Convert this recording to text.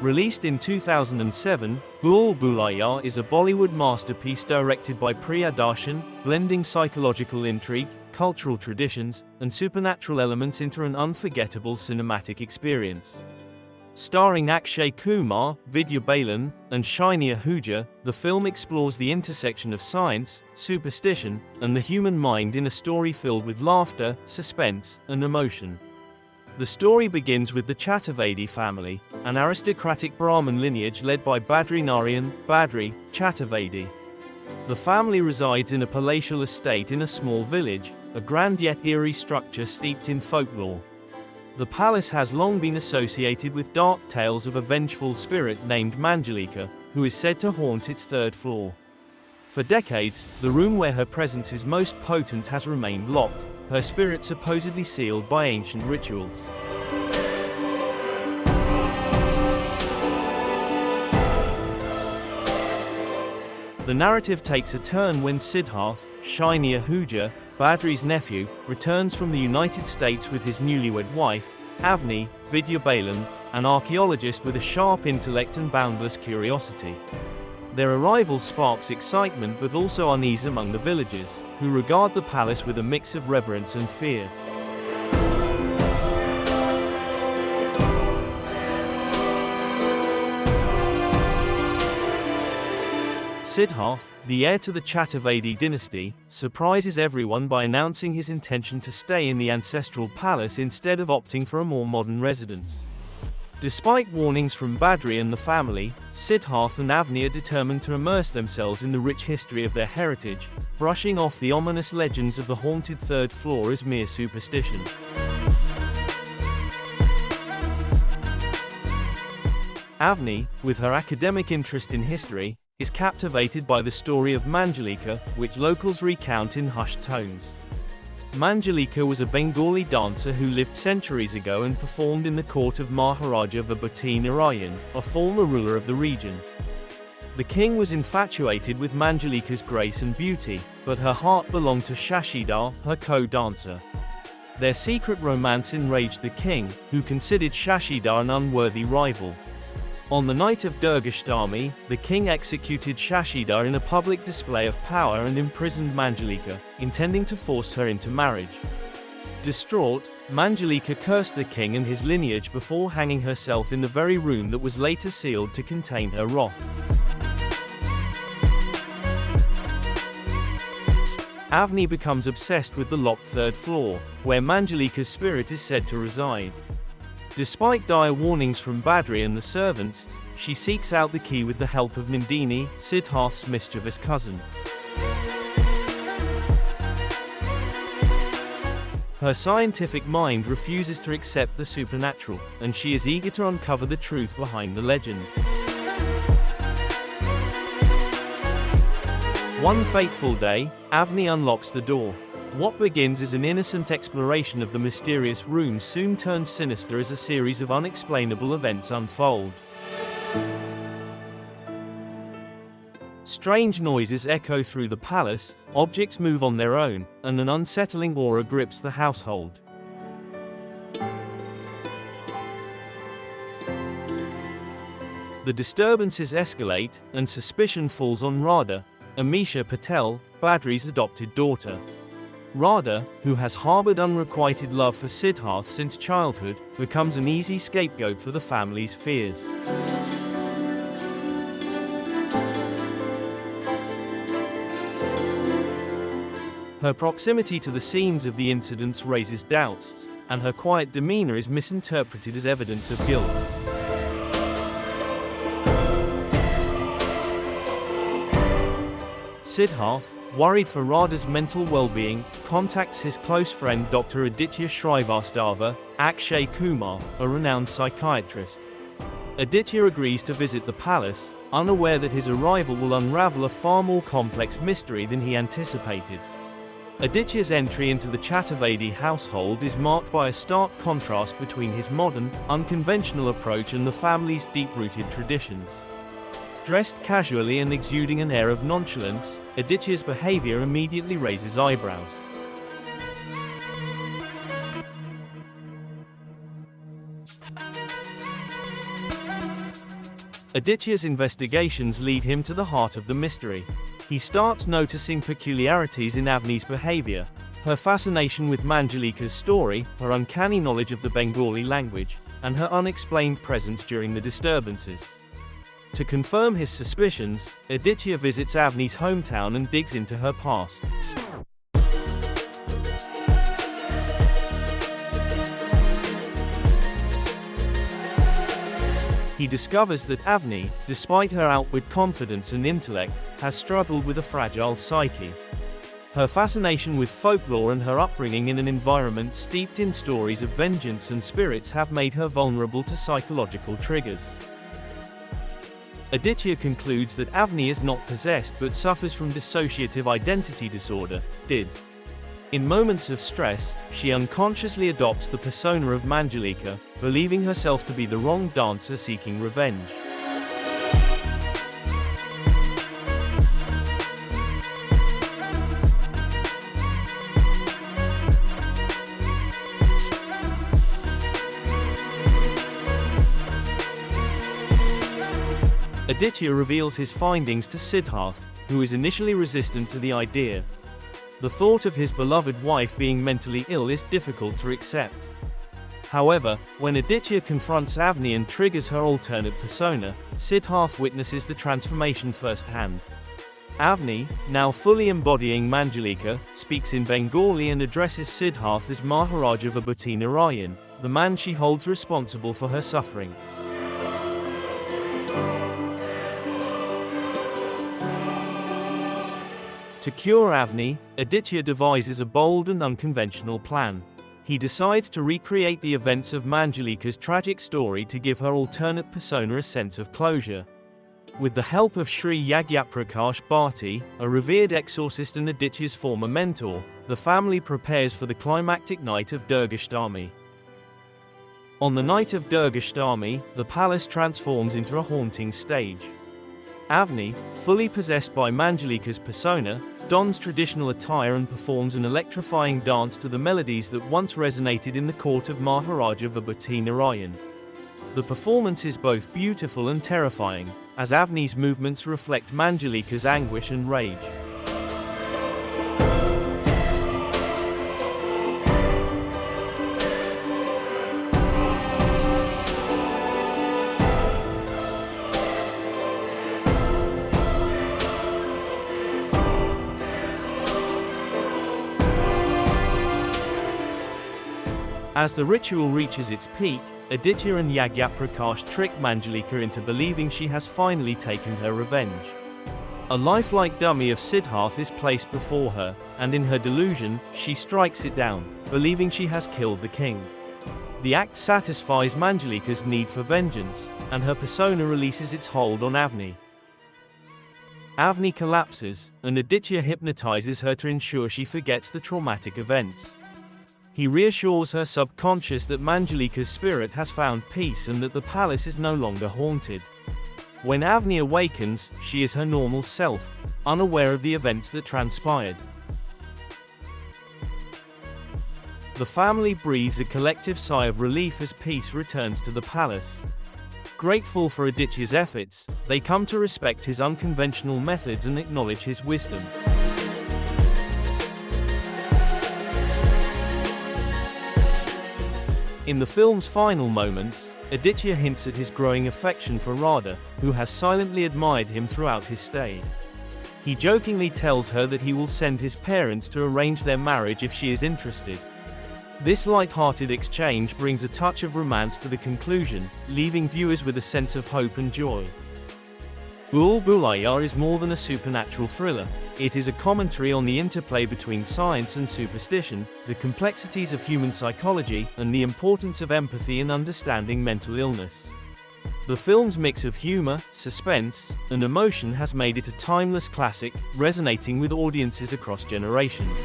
Released in 2007, Bhool Bhulaiyaa is a Bollywood masterpiece directed by Priyadarshan, blending psychological intrigue, cultural traditions, and supernatural elements into an unforgettable cinematic experience. Starring Akshay, Kumar, Vidya, Balan, and Shiney Ahuja, the film explores the intersection of science, superstition, and the human mind in a story filled with laughter, suspense, and emotion. The story begins with the Chaturvedi family, an aristocratic Brahmin lineage led by Badri Narayan Badri Chaturvedi. The family resides in a palatial estate in a small village, a grand yet eerie structure steeped in folklore. The palace has long been associated with dark tales of a vengeful spirit named Manjalika, who is said to haunt its third floor. For decades, the room where her presence is most potent has remained locked, her spirit supposedly sealed by ancient rituals. The narrative takes a turn when Siddharth, Shiney Ahuja, Badri's nephew, returns from the United States with his newlywed wife, Avni, Vidya Balan, an archaeologist with a sharp intellect and boundless curiosity. Their arrival sparks excitement but also unease among the villagers, who regard the palace with a mix of reverence and fear. Siddharth, the heir to the Chaturvedi dynasty, surprises everyone by announcing his intention to stay in the ancestral palace instead of opting for a more modern residence. Despite warnings from Badri and the family, Siddharth and Avni are determined to immerse themselves in the rich history of their heritage, brushing off the ominous legends of the haunted third floor as mere superstition. Avni, with her academic interest in history, is captivated by the story of Manjalika, which locals recount in hushed tones. Manjalika was a Bengali dancer who lived centuries ago and performed in the court of Maharaja Vibhuti Narayan, a former ruler of the region. The king was infatuated with Manjalika's grace and beauty, but her heart belonged to Shashidhar, her co-dancer. Their secret romance enraged the king, who considered Shashidhar an unworthy rival. On the night of Durgashtami, the king executed Shashidhar in a public display of power and imprisoned Manjalika, intending to force her into marriage. Distraught, Manjalika cursed the king and his lineage before hanging herself in the very room that was later sealed to contain her wrath. Avni becomes obsessed with the locked third floor, where Manjalika's spirit is said to reside. Despite dire warnings from Badri and the servants, she seeks out the key with the help of Nandini, Siddharth's mischievous cousin. Her scientific mind refuses to accept the supernatural, and she is eager to uncover the truth behind the legend. One fateful day, Avni unlocks the door. What begins as an innocent exploration of the mysterious room soon turns sinister as a series of unexplainable events unfold. Strange noises echo through the palace, objects move on their own, and an unsettling aura grips the household. The disturbances escalate, and suspicion falls on Radha, Amisha Patel, Badri's adopted daughter. Radha, who has harbored unrequited love for Siddharth since childhood, becomes an easy scapegoat for the family's fears. Her proximity to the scenes of the incidents raises doubts, and her quiet demeanor is misinterpreted as evidence of guilt. Siddharth, worried for Radha's mental well-being, contacts his close friend Dr. Aditya Srivastava, Akshay Kumar, a renowned psychiatrist. Aditya agrees to visit the palace, unaware that his arrival will unravel a far more complex mystery than he anticipated. Aditya's entry into the Chaturvedi household is marked by a stark contrast between his modern, unconventional approach and the family's deep-rooted traditions. Dressed casually and exuding an air of nonchalance, Aditya's behavior immediately raises eyebrows. Aditya's investigations lead him to the heart of the mystery. He starts noticing peculiarities in Avni's behavior, her fascination with Manjalika's story, her uncanny knowledge of the Bengali language, and her unexplained presence during the disturbances. To confirm his suspicions, Aditya visits Avni's hometown and digs into her past. He discovers that Avni, despite her outward confidence and intellect, has struggled with a fragile psyche. Her fascination with folklore and her upbringing in an environment steeped in stories of vengeance and spirits have made her vulnerable to psychological triggers. Aditya concludes that Avni is not possessed but suffers from dissociative identity disorder, DID. In moments of stress, she unconsciously adopts the persona of Manjalika, believing herself to be the wronged dancer seeking revenge. Aditya reveals his findings to Siddharth, who is initially resistant to the idea. The thought of his beloved wife being mentally ill is difficult to accept. However, when Aditya confronts Avni and triggers her alternate persona, Siddharth witnesses the transformation firsthand. Avni, now fully embodying Manjalika, speaks in Bengali and addresses Siddharth as Maharaja Vibhuti Narayan, the man she holds responsible for her suffering. To cure Avni, Aditya devises a bold and unconventional plan. He decides to recreate the events of Manjalika's tragic story to give her alternate persona a sense of closure. With the help of Sri Yagyaprakash Bharti, a revered exorcist and Aditya's former mentor, the family prepares for the climactic night of Durgashtami. On the night of Durgashtami, the palace transforms into a haunting stage. Avni, fully possessed by Manjalika's persona, dons traditional attire and performs an electrifying dance to the melodies that once resonated in the court of Maharaja Vibhuti Narayan. The performance is both beautiful and terrifying, as Avni's movements reflect Manjalika's anguish and rage. As the ritual reaches its peak, Aditya and Yagyaprakash trick Manjalika into believing she has finally taken her revenge. A lifelike dummy of Siddharth is placed before her, and in her delusion, she strikes it down, believing she has killed the king. The act satisfies Manjalika's need for vengeance, and her persona releases its hold on Avni. Avni collapses, and Aditya hypnotizes her to ensure she forgets the traumatic events. He reassures her subconscious that Manjalika's spirit has found peace and that the palace is no longer haunted. When Avni awakens, she is her normal self, unaware of the events that transpired. The family breathes a collective sigh of relief as peace returns to the palace. Grateful for Aditya's efforts, they come to respect his unconventional methods and acknowledge his wisdom. In the film's final moments, Aditya hints at his growing affection for Radha, who has silently admired him throughout his stay. He jokingly tells her that he will send his parents to arrange their marriage if she is interested. This light-hearted exchange brings a touch of romance to the conclusion, leaving viewers with a sense of hope and joy. Bhool Bhulaiyaa is more than a supernatural thriller. It is a commentary on the interplay between science and superstition, the complexities of human psychology, and the importance of empathy in understanding mental illness. The film's mix of humor, suspense, and emotion has made it a timeless classic, resonating with audiences across generations.